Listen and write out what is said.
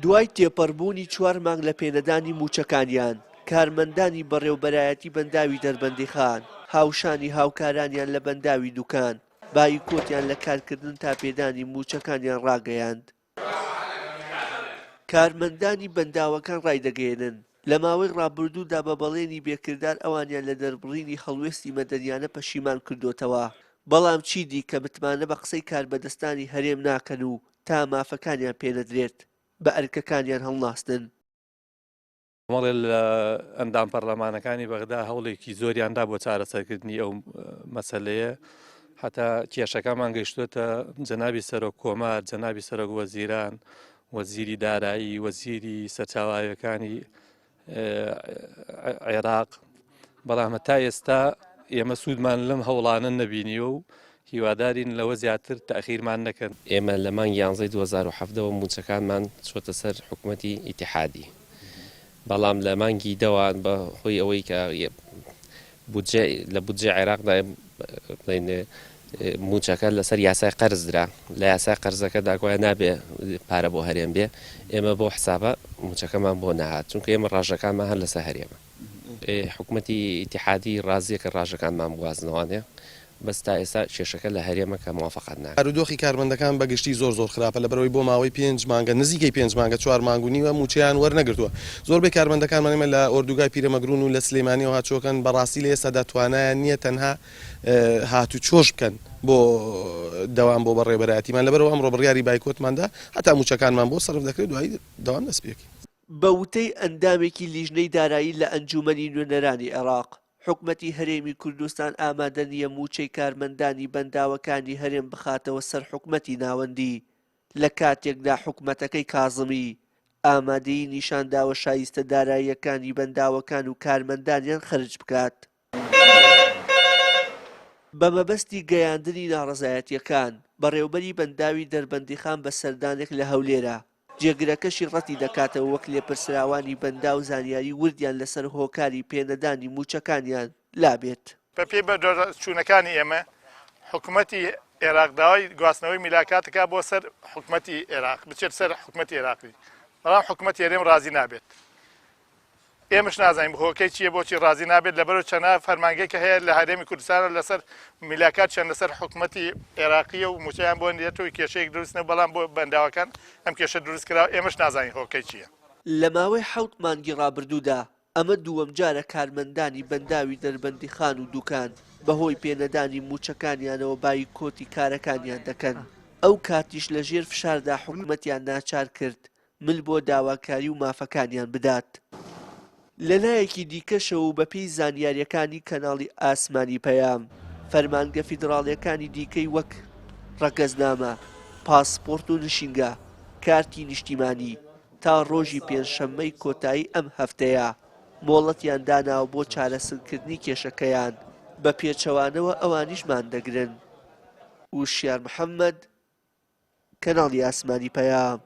دوای تێپەڕبوونی 4 مانگ لە پێنەدانی موچەکانیان، کارمەندانی بەڕێوەبەرایەتی بەنداوی دەربەندیخان هاوشانی هاوکارانیان لە بەنداوی دوکان بای کۆتیان لە کارکردن تا پێدانی موچەکانیان ڕاگەیاند. کارمەندانی بەنداوەکان ڕایدەگەێنن لە ماوەی ڕابردوودا بە بەڵێنی بێکردار ئەوانیان لە دەربڕینی هەڵوێستی مەدەنیانە پەشیمان کردوتەوە، بەڵام چیدی کە متمانە بە قسەی کاربەدەستانی هەرێم ناکەن و تا مافەکانیان پێنەدرێت بە ئەرکەکانیان هەڵناستن. مەڵێ لە ئەندام پەرلەمانەکانی بەغدا هەوڵێکی زۆریاندا بۆ چارەسەرکردنی ئەو مەسەلەیە، هەتا کێشەکەمان گەیشتوتە جەنابی سەرۆک کۆمار، جەنابی سەرۆک وەزیران، وەزیری دارایی، وەزیری سەرچاواییەکانی عێراق، بەڵام هەتا ئێستا ئێمە سوودمان لەم هەوڵانە نەبینیوە و هیوادارین لەوە زیاتر تەخیرمان نەکەن. ئێمە لە مانگی 11 2007ەوە موچەکانمان چۆتە سەر حکوومەتی ئیتیحادی، بەڵام لە مانگی دەوان بە خۆی ئەوەی کە لە بودجێ عێراقدا موچەکە لەسەر یاسای قەرزدرا، لە یاسای قەرزەکەدا گوایە نابێ پارە بۆ هەرێم بێ، ئێمە بۆ حسابە موچەکەمان بۆ نەهات، چونکە ئێمە ڕاژەکانمان هەر لەسەر هەرێمە. حکوومەتی ئیتیحادی ڕازیە کە ڕاژەکانمان بوازنەوانێ، بەس تا ئێستا کێشەکە لە هەرێمە کە موافقەت ناکات. بارودۆخی کارمەندەکان بەگشتی زۆر خراپە لەبەرەوەی بۆ ماوەی 5 مانگە نزیکەی 5 مانگە 4 مانگ و نیوە موچەیان وەرنەگرتووە. زۆربەی کارمەندەکانمانێمە لە ئۆردوگای پیرەمەگرون و لە سلەیمانیەوە هاتووەکەن بەڕاستی لە ئێستا دەتوانایان نییە تەنها هاتوو چۆش بکەن بۆ دەوام بۆ بەڕێوەبەرایەتیمان، لەبەرەوە ئەمڕۆ بڕیاری بایکۆتماندا هەتا موچەکانمان بۆ سەرف دەکرێت دوای دەوام دەستپێکی. بە وتەی ئەندامێکی لیژنەی دارایی لە ئەنجومەنی نوێنەرانی عێراق، حکومەتی هەرێمی کوردستان ئامادە نیە موچەی کارمەندانی بەنداوەکانی هەرێم بخاتەوە سەر حکومەتی ناوەندی، لە کاتێکدا حکومەتەکەی کازمی ئامادەی نیشانداوە شایستە داراییەکانی بەنداوەکان و کارمەندانیان خرج بکات. بە مەبەستی گەیاندنی ناڕەزایەتیەکان بەڕێوەبەری بەنداوی دەربەندیخان بە سەردانێک لە هەولێرە، جێگرەکەشی ڕەتی دەکاتەوە وەک لێپرسراوانی بەندا و زانیاری وردیان لەسەر هۆکاری پێنەدانی موچەکانیان لابێت. بە پێی بەدەستچوونەکانی ئێمە حکوومەتی عێراق داوای گواستنەوەی میلاکاتەکە بۆ سەر حکوومەتی عێراق بچێت سەر حکوومەتی عێراقی، بەڵام حکوومەتی هەرێم ڕازی نابێت. ئێمەش نازانین هۆکەی چییە بۆچی ڕازی نابێت، لەبەرەوە چەنە فەرمانگەی کە هەیە لە هەرێمی کوردستانە لەسەر میلاکات چەند لەسەر حکوومەتی عێراقیە و موچەیان بۆ نێتەوەی کێشەیەک دروستنە، بەڵام بۆ بەنداوەکان ئەم کێشە دروست کراوە. ئێمەش نازانین هۆکەی چییە. لە ماوەی 7 مانگی ڕابردوودا ئەمە دووەم جارە کارمەندانی بەنداوی دەربەندیخان و دوکان بەهۆی پێنەدانی موچەکانیانەوە بای کۆتی کارەکانیان دەکەن. ئەو کاتیش لە ژێر فشاردا حکوومەتیان ناچار کرد مل بۆ داواکاری و مافەکانیان بدات. لەلایەکی دیکەشەوە و بەپێی زانیاریەکانی کەناڵی ئاسمانی پەیام، فەرمانگە فیدراڵیەکانی دیکەی وەک ڕەگەزنامە، پاسپۆرت و نشینگە، کارتی نیشتیمانی تا ڕۆژی پێنجشەممەی کۆتایی ئەم هەفتەیە مۆڵەتیان داناوە بۆ چارەسەرکردنی کێشەکەیان، بە پێچەوانەوە ئەوانیشمان دەگرن. وشیار محەممەد، کەناڵی ئاسمانی پەیام.